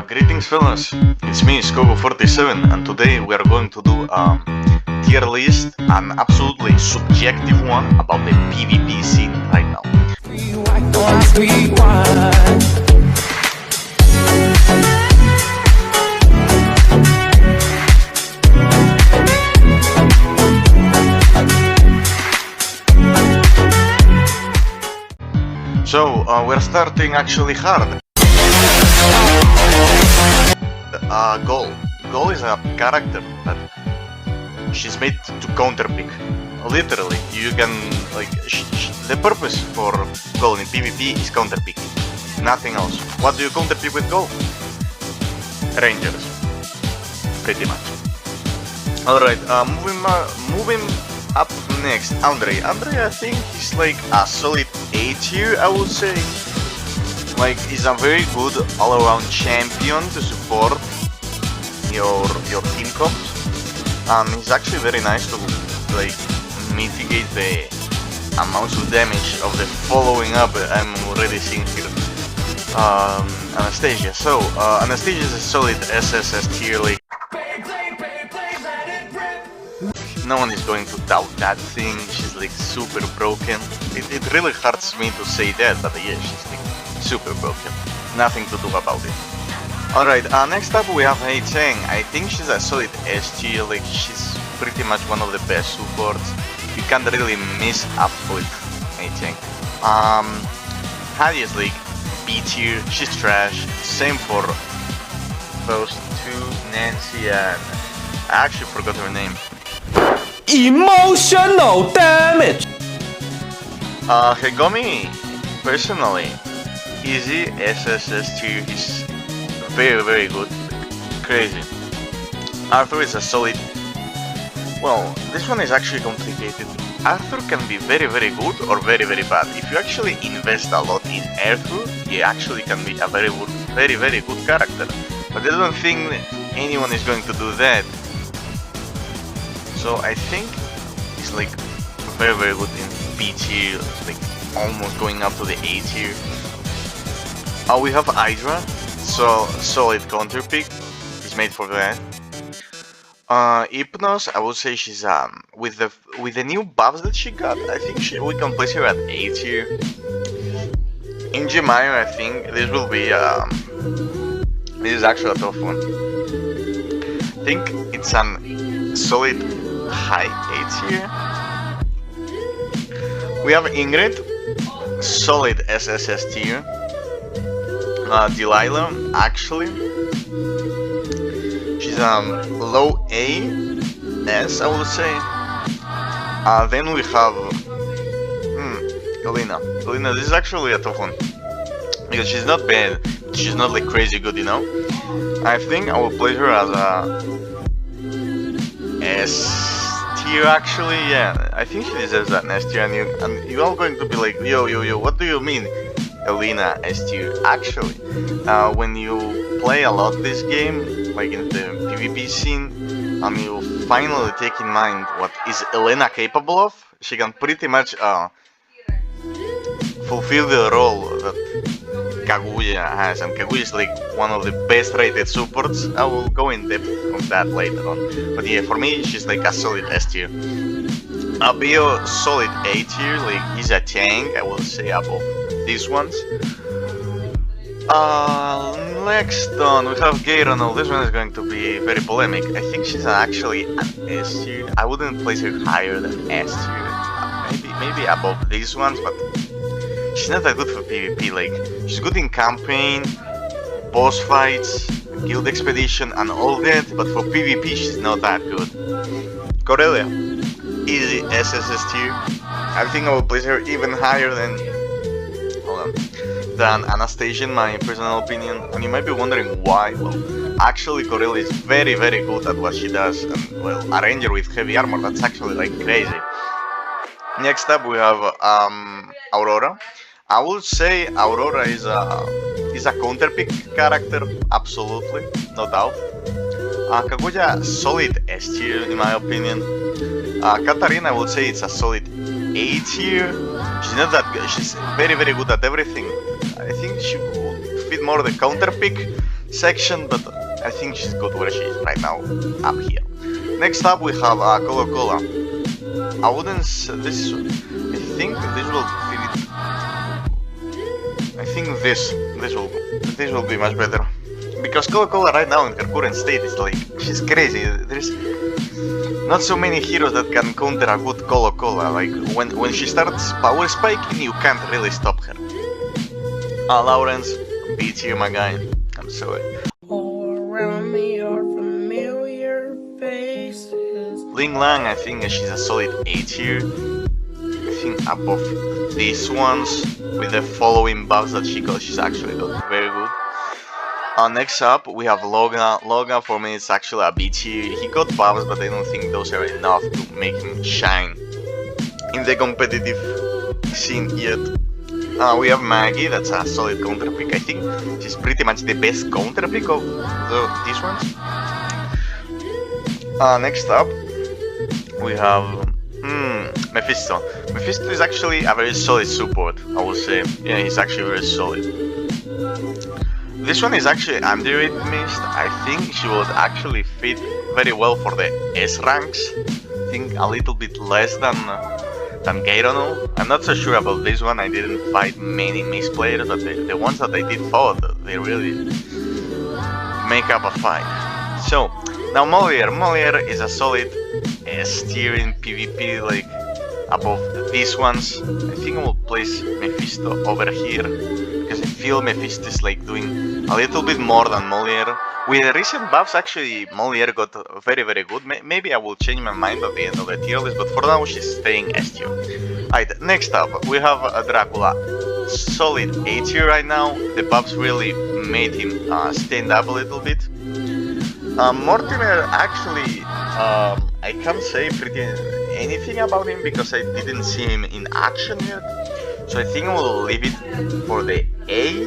Greetings fellas, it's me Skogul-47 and today we are going to do a tier list, an absolutely subjective one about the PvP scene right now. So we're starting actually hard. Goal is a character that she's made to counterpick. Literally, you can the purpose for Goal in PvP is counterpicking, nothing else. What do you counterpick with Goal? Rangers, pretty much. All right, moving up next, Andre, I think he's like a solid A tier, I would say. Like, he's a very good all-around champion to support your team comps, and he's actually very nice to like mitigate the amounts of damage of the following up I'm already seeing here. Anastasia. So Anastasia is a solid SSS tier. Like, no one is going to doubt that thing. She's like super broken. It really hurts me to say that, but yeah, she's like super broken. Nothing to do about it. Alright, next up we have Hei Cheng. I think she's a solid S tier. Like, she's pretty much one of the best supports. You can't really miss up with Hei Cheng. Hadi is like B tier. She's trash. Same for those two, Nancy and I actually forgot her name. Emotional damage! Hegomi, personally, easy SSS tier is very good, crazy. Arthur is a solid. Well, this one is actually complicated. Arthur can be very good or very bad. If you actually invest a lot in Arthur, he actually can be a very good character. But I don't think anyone is going to do that. So I think he's like very good in B tier, like almost going up to the A tier. We have Hydra, so solid counter pick. He's made for that. Hypnos, I would say she's with the new buffs that she got, I think we can place her at A tier. In Jemima, I think this will be this is actually a tough one. I think it's an solid high A tier. We have Ingrid, solid SSS tier. Delilah, actually, she's low A S, I would say. Then we have Galina. This is actually a tough one because she's not bad, but she's not like crazy good, you know. I think I will place her as a S tier actually. Yeah, I think she deserves that S tier, and you all going to be like, yo, what do you mean? Elena S tier. Actually, when you play a lot this game, like in the PvP scene, and you finally take in mind what is Elena capable of, she can pretty much fulfill the role that Kaguya has, and Kaguya is like one of the best rated supports. I will go in depth on that later on, but yeah, for me she's like a solid S tier. Bio, solid A tier, like he's a tank, I will say, above these ones. Next on we have Gayronal. This one is going to be very polemic. I think she's actually an S tier. I wouldn't place her higher than S tier. Maybe above these ones, but she's not that good for PvP. Like, she's good in campaign, boss fights, guild expedition, and all that. But for PvP, she's not that good. Corellia, easy SSS tier. I think I will place her even higher than Anastasia, in my personal opinion. And you might be wondering why. Well, actually Corellia is very good at what she does, and well, a ranger with heavy armor, that's actually like crazy. Next up we have Aurora. I would say Aurora is a counter pick character, absolutely, no doubt. Kaguya, solid S tier in my opinion. Katarina, I would say it's a solid A tier. She's not that good. She's very good at everything. I think she would fit more the counter pick section, but I think she's good where she is right now, up here. Next up we have Coca-Cola. I wouldn't this. I think this will fit it. I think this will be much better, because Coca-Cola right now in her current state is like, she's crazy. There's not so many heroes that can counter a good Coca-Cola. Like when she starts power spiking, you can't really stop her. Lawrence, B tier, my guy. I'm sorry. All around me are familiar faces. Ling Lang, I think she's a solid A tier. I think above these ones, with the following buffs that she got, she's actually got very good. Next up, we have Logan. Logan, for me, is actually a B tier. He got buffs, but I don't think those are enough to make him shine in the competitive scene yet. We have Maggie, that's a solid counter pick. I think she's pretty much the best counter pick of these ones. Next up, we have Mephisto. Mephisto is actually a very solid support, I would say. Yeah, he's actually very solid. This one is actually underrated mist. I think she would actually fit very well for the S ranks. I think a little bit less than Gaironol. I'm not so sure about this one. I didn't fight many mist players, but the ones that I did fought, they really make up a fight. So now Molière. Molière is a solid S tier in PvP, like above these ones. I think I will place Mephisto over here, because I feel Mephisto is like doing a little bit more than Molière. With the recent buffs, actually, Molière got very good. Maybe I will change my mind at the end of the tier list, but for now she's staying S tier. Alright, next up we have Dracula. Solid A tier right now. The buffs really made him stand up a little bit. Mortimer, actually, I can't say pretty anything about him because I didn't see him in action yet. So I think I will leave it for the A.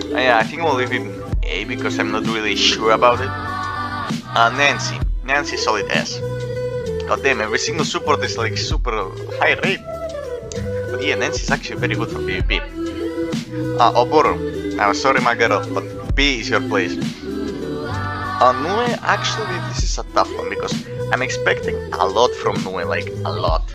Yeah, I think I will leave him A because I'm not really sure about it. Nancy, solid S. God damn, every single support is like super high rate. But yeah, Nancy is actually very good for PvP. Oboro, I'm sorry my girl, but B is your place. Nue, actually this is a tough one because I'm expecting a lot from Nue, like a lot.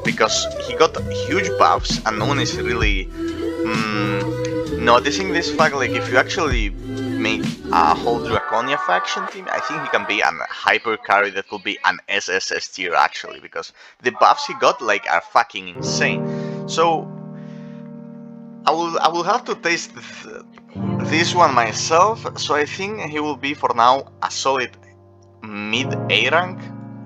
Because he got huge buffs and no one is really noticing this fact. Like if you actually make a whole Draconia faction team, I think he can be an hyper carry that could be an SSS tier actually, because the buffs he got like are fucking insane. So I will have to taste this one myself. So I think he will be for now a solid mid A rank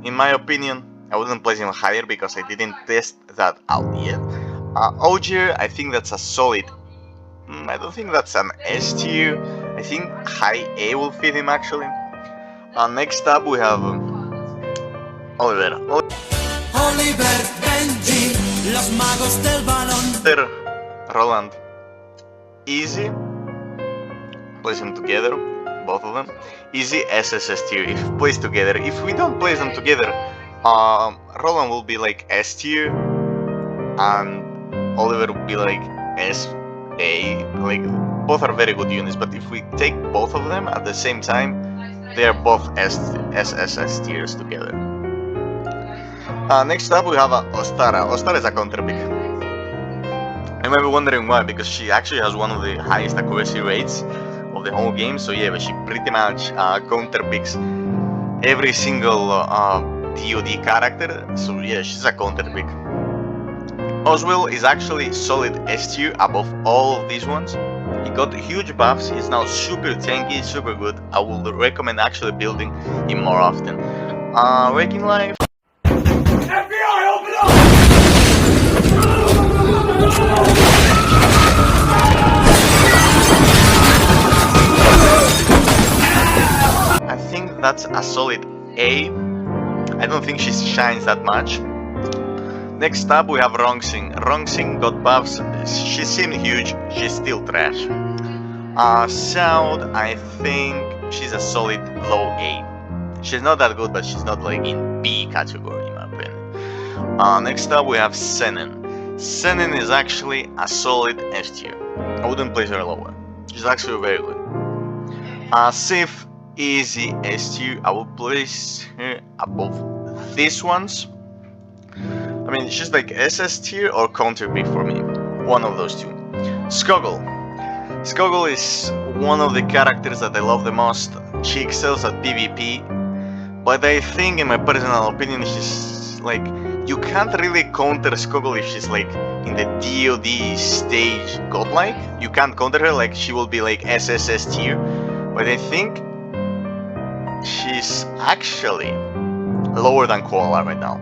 in my opinion. I wouldn't place him higher because I didn't test that out yet. Ogier, I think that's a solid. I don't think that's an S tier. I think high A will fit him actually. Next up we have Oliver. Oliver, Benji, los magos del balón. Roland. Easy. Place them together, both of them. Easy SSS tier if placed together. If we don't place them together, Roland will be like S tier, and Oliver will be like S A. Like both are very good units, but if we take both of them at the same time, they are both SSS tiers together. Next up we have Ostara. Ostara is a counter pick. You might be wondering why, because she actually has one of the highest accuracy rates of the whole game. So yeah, but she pretty much counter picks every single DoD character. So yeah, she's a counter pick. Oswell is actually solid S tier above all of these ones. He got huge buffs, he's now super tanky, super good. I would recommend actually building him more often. Waking Life. FBI, open up! I think that's a solid A. I don't think she shines that much. Next up we have Rongsing. Rongsing got buffs, she seemed huge, she's still trash. South, I think she's a solid low A. She's not that good, but she's not like in B category in my opinion. Next up we have Senin. Senin is actually a solid S tier. I wouldn't place her lower. She's actually very good. Sif, easy S tier. I will place her above these ones. I mean, she's like SS tier or counter pick for me. One of those two. Skogul. Skogul is one of the characters that I love the most. She excels at PvP, but I think, in my personal opinion, she's like, you can't really counter Skogul if she's like in the DoD stage godlike. You can't counter her, like she will be like SSS tier, but I think she's actually lower than Koala right now.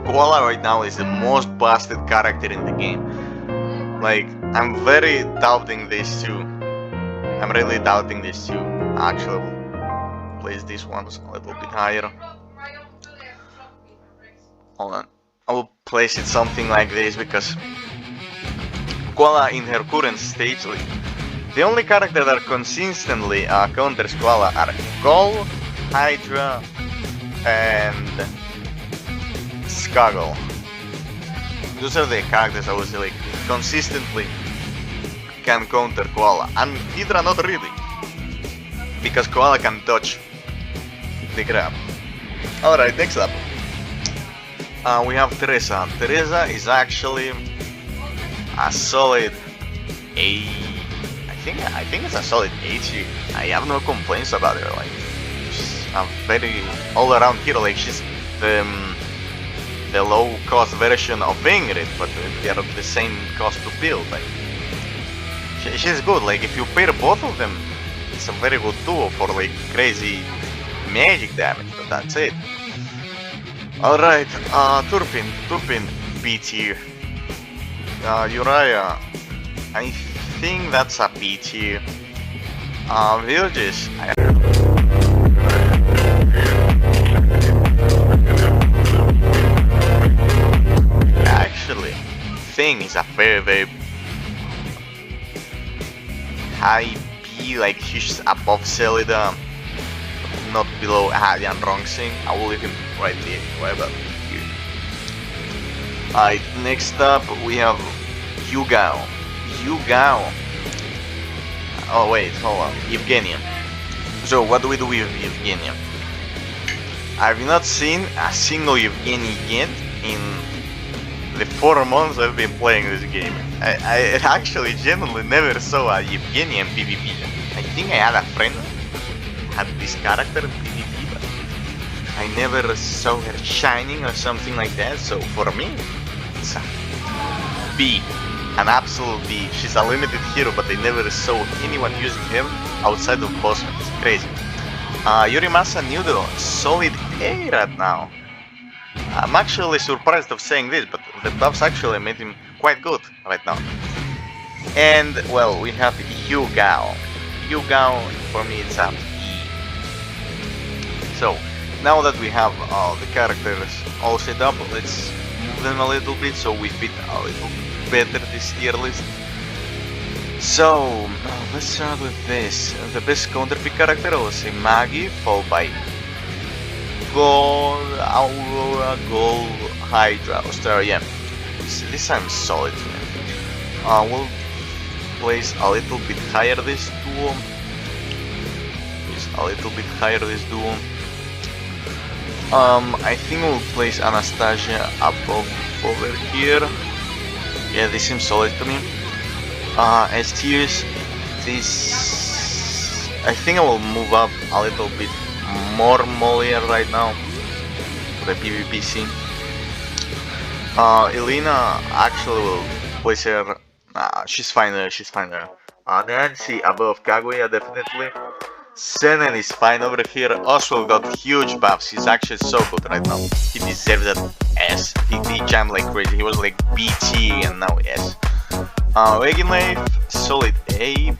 Koala right now is the most busted character in the game. Like, I'm very doubting this too. I'm really doubting this too. Actually, we'll place these ones a little bit higher. Hold on. I will place it something like this because Koala in her current stage, like, the only character that consistently counters Koala are Gol, Hydra, and Skogul. Those are the characters I would say like consistently can counter Koala, and Hydra not really, because Koala can dodge the grab. Alright, next up we have Teresa. Teresa is actually a solid A. I think it's a solid A tier. I have no complaints about her. Like, she's a very all-around hero. Like, she's the low-cost version of Ingrid, but they are the same cost to build. Like, she's good. Like, if you pair both of them, it's a very good duo for like crazy magic damage. But that's it. All right, Turpin, B tier. Uriah, I think that's a B tier. Villages. Actually, Thing is a very high B, like she's above Zelida, not below Ahadi and Rongsing. I will leave him right about here. Alright, next up we have Yugao. Oh wait, hold on. Evgenia. So what do we do with Evgenia? I've not seen a single Evgenia yet in the 4 months I've been playing this game. I actually genuinely never saw a Evgenia in PvP. I think I had a friend who had this character in PvP, but I never saw her shining or something like that. So for me, it's a B. An absolute B. She's a limited hero, but I never saw anyone using her outside of Bossman. It's crazy. Yurimasa Noodle, solid A right now. I'm actually surprised of saying this, but the buffs actually made him quite good right now. And, well, we have Yugao. Yugao, for me, it's a E. So, now that we have the characters all set up, let's move them a little bit so we fit a little better this tier list. So, let's start with this. The best counter pick character, I would say Maggie, followed by Gold, Aurora, Gold, Hydra, Australia. This time solid to me. We'll place a little bit higher this duo. I think we'll place Anastasia above over here. Yeah, this seems solid to me. S tiers, this I think I will move up a little bit more Molier right now for the PvP scene. Elena actually will place her. She's fine there. Nancy above Kaguya definitely. Senin is fine over here. Oswald got huge buffs. He's actually so good right now. He deserves that S. He jammed like crazy. He was like BT and now S. Reginleif, solid A.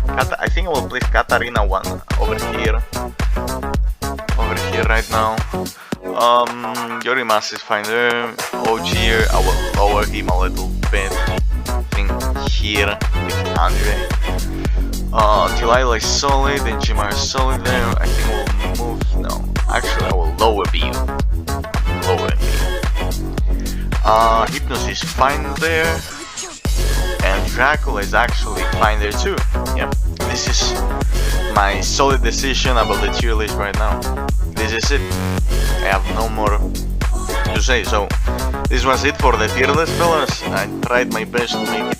I think I will place Katarina one over here right now. Yorimas is fine there. Ogier, I will lower him a little bit. I think here with Andre. Delilah is solid and Jimar is solid there. I think we'll move. No, Actually, I will lower BU. Lower BU. Hypnos is fine there. And Dracula is actually fine there too. Yeah. This is my solid decision about the tier list right now. This is it. I have no more to say. So this was it for the tier list, fellas. I tried my best to make it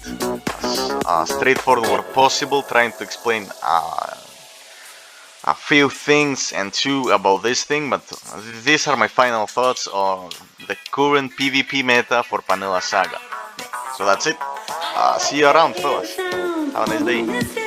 as straightforward possible, trying to explain a few things and two about this thing, but these are my final thoughts on the current PvP meta for Panilla Saga. So that's it. See you around, fellas. Have a nice day.